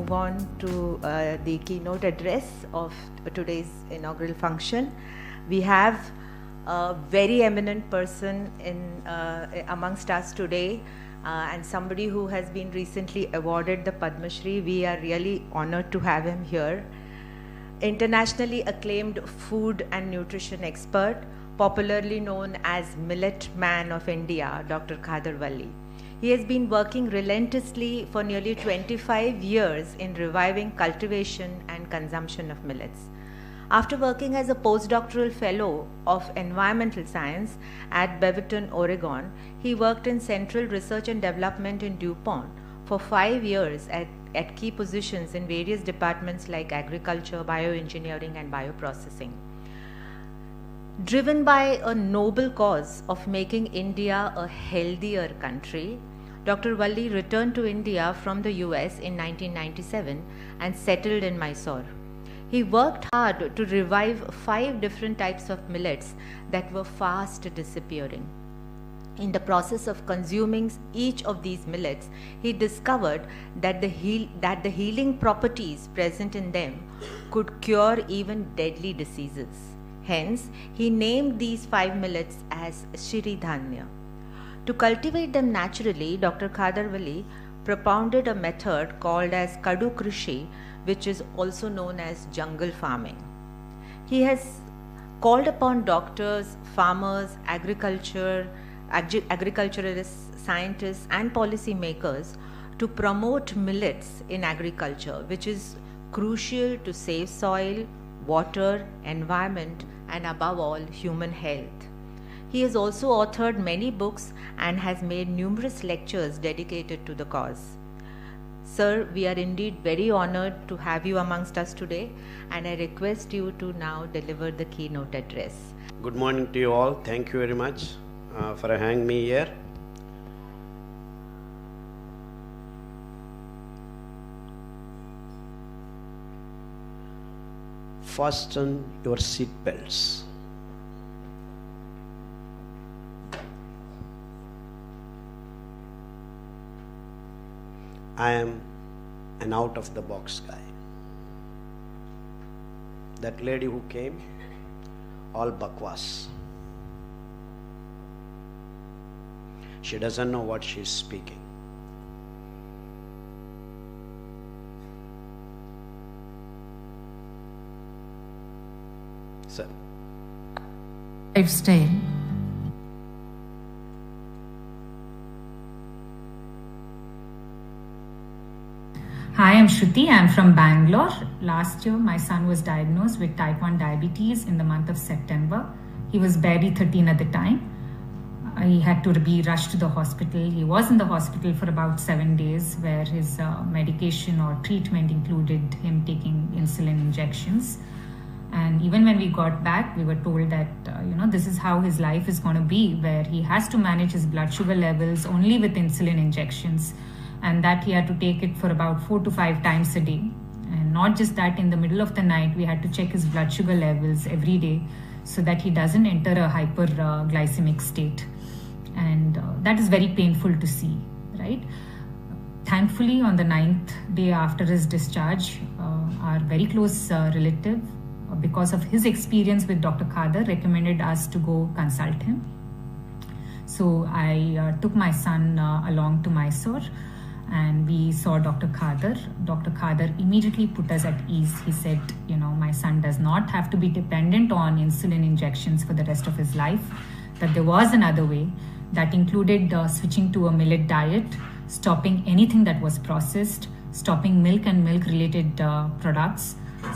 move on to the keynote address of today's inaugural function. We have a very eminent person amongst us today, and somebody who has been recently awarded the PadmaShri. We are really honored to have him here. Internationally acclaimed food and nutrition expert, popularly known as Millet Man of India, Dr. Khadar Vali. He has been working relentlessly for nearly 25 years in reviving cultivation and consumption of millets. After working as a postdoctoral fellow of environmental science at Beaverton, Oregon, he worked in central research and development in DuPont for 5 years at key positions in various departments like agriculture, bioengineering, and bioprocessing. Driven by a noble cause of making India a healthier country, Dr. Vali returned to India from the US in 1997 and settled in Mysore. He worked hard to revive 5 different types of millets that were fast disappearing. In the process of consuming each of these millets, he discovered that the healing properties present in them could cure even deadly diseases. Hence, he named these 5 millets as Shri Dhanya. To cultivate them naturally, Dr. Khadar Vali propounded a method called as Kadu Krishi, which is also known as jungle farming. He has called upon doctors, farmers, agriculturalists, scientists, and policymakers to promote millets in agriculture, which is crucial to save soil, water, environment, and above all, human health. He has also authored many books and has made numerous lectures dedicated to the cause. Sir, we are indeed very honored to have you amongst us today, and I request you to now deliver the keynote address. Good morning to you all. Thank you very much for having me here. Fasten your seat belts. I am an out-of-the-box guy. That lady who came, all bakwas. She doesn't know what she is speaking. Sir. Lifestyle. Hi, I'm Shruti. I'm from Bangalore. Last year, my son was diagnosed with type 1 diabetes in the month of September. He was barely 13 at the time. He had to be rushed to the hospital. He was in the hospital for about 7 days, where his medication or treatment included him taking insulin injections. And even when we got back, we were told that, this is how his life is going to be, where he has to manage his blood sugar levels only with insulin injections, and that he had to take it for about 4 to 5 times a day. And not just that, in the middle of the night, we had to check his blood sugar levels every day so that he doesn't enter a hyperglycemic state. And that is very painful to see, right? Thankfully, on the 9th day after his discharge, our very close relative, because of his experience with Dr. Khadar, recommended us to go consult him. So I took my son along to Mysore, and we saw Dr. Khadar. Dr. Khadar immediately put us at ease. He said, my son does not have to be dependent on insulin injections for the rest of his life, that there was another way that included switching to a millet diet, stopping anything that was processed, stopping milk and milk-related products,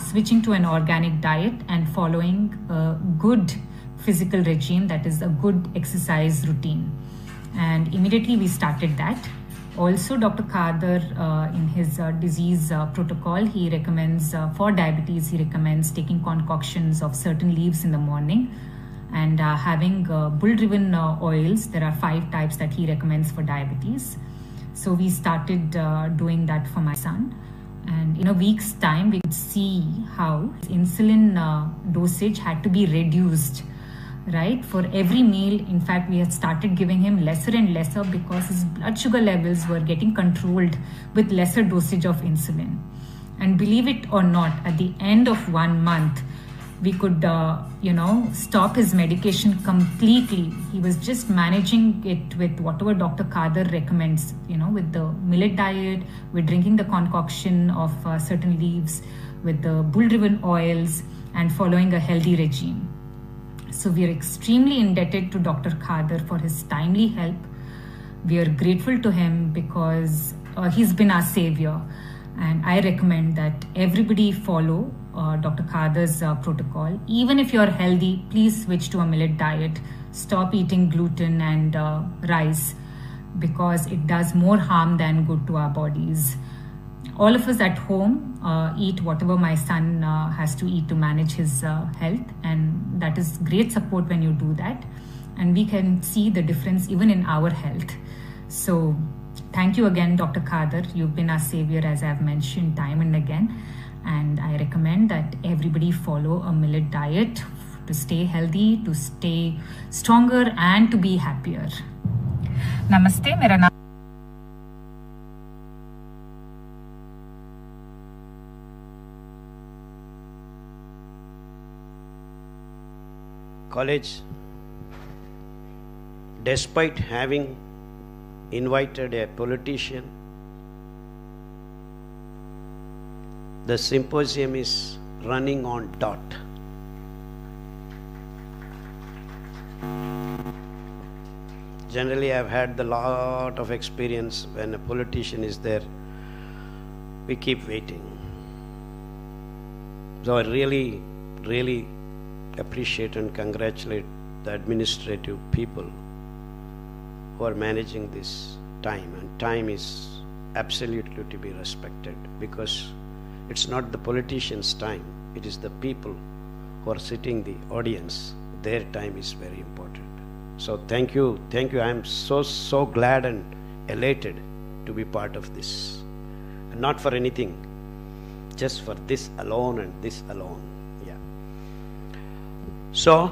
switching to an organic diet, and following a good physical regime, that is a good exercise routine. And immediately we started that. Also, Dr. Khadar, in his disease protocol, he recommends, for diabetes, he recommends taking concoctions of certain leaves in the morning and having bull-driven oils. There are 5 types that he recommends for diabetes. So we started doing that for my son. And in a week's time, we could see how insulin dosage had to be reduced, right? For every meal, in fact, we had started giving him lesser and lesser because his blood sugar levels were getting controlled with lesser dosage of insulin. And believe it or not, at the end of 1 month, we could, stop his medication completely. He was just managing it with whatever Dr. Khadar recommends, with the millet diet, with drinking the concoction of certain leaves, with the bull-driven oils, and following a healthy regime. So we are extremely indebted to Dr. Khadar for his timely help. We are grateful to him because he's been our savior. And I recommend that everybody follow Dr. Khadar's protocol. Even if you're healthy, please switch to a millet diet. Stop eating gluten and rice because it does more harm than good to our bodies. All of us at home eat whatever my son has to eat to manage his health, and that is great support when you do that. And we can see the difference even in our health. So thank you again, Dr. Khadar. You've been our savior, as I've mentioned time and again. And I recommend that everybody follow a millet diet to stay healthy, to stay stronger, and to be happier. Namaste, मेरा नाम College, despite having invited a politician, the symposium is running on dot. Generally, I've had a lot of experience when a politician is there, we keep waiting. So I really appreciate and congratulate the administrative people who are managing this time, and time is absolutely to be respected because it's not the politicians' time, it is the people who are sitting the audience, their time is very important. So thank you, I am so glad and elated to be part of this, and not for anything, just for this alone and this alone. So,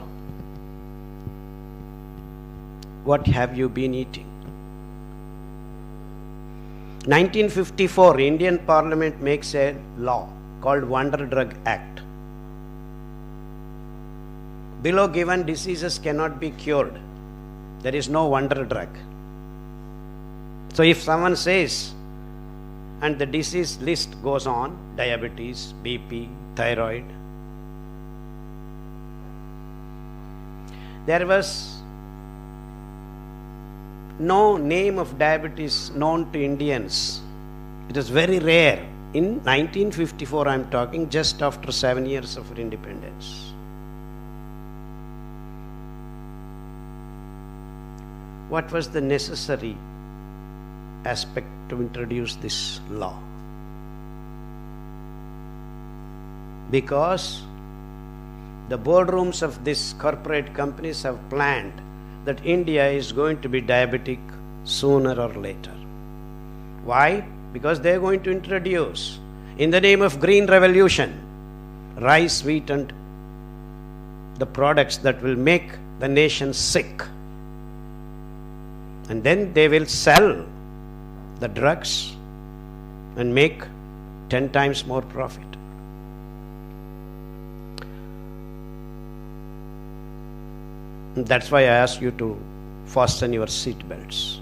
what have you been eating? 1954, Indian Parliament makes a law called Wonder Drug Act. Below given diseases cannot be cured. There is no wonder drug. So if someone says, and the disease list goes on, diabetes, BP, thyroid, there was no name of diabetes known to Indians. It is very rare. In 1954, I am talking just after 7 years of independence. What was the necessary aspect to introduce this law? Because the boardrooms of these corporate companies have planned that India is going to be diabetic sooner or later. Why? Because they are going to introduce, in the name of green revolution, rice, wheat and the products that will make the nation sick. And then they will sell the drugs and make 10 times more profit. That's why I ask you to fasten your seat belts.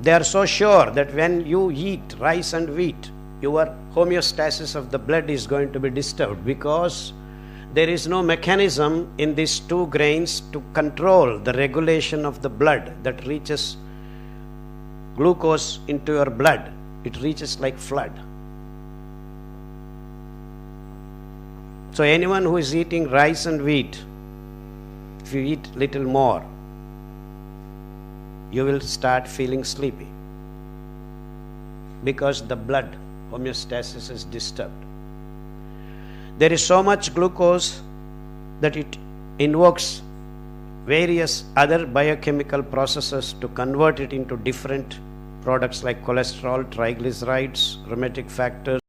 They are so sure that when you eat rice and wheat, your homeostasis of the blood is going to be disturbed because there is no mechanism in these two grains to control the regulation of the blood that reaches glucose into your blood. It reaches like flood. So anyone who is eating rice and wheat, if you eat little more, you will start feeling sleepy because the blood homeostasis is disturbed. There is so much glucose that it invokes various other biochemical processes to convert it into different products like cholesterol, triglycerides, aromatic factors,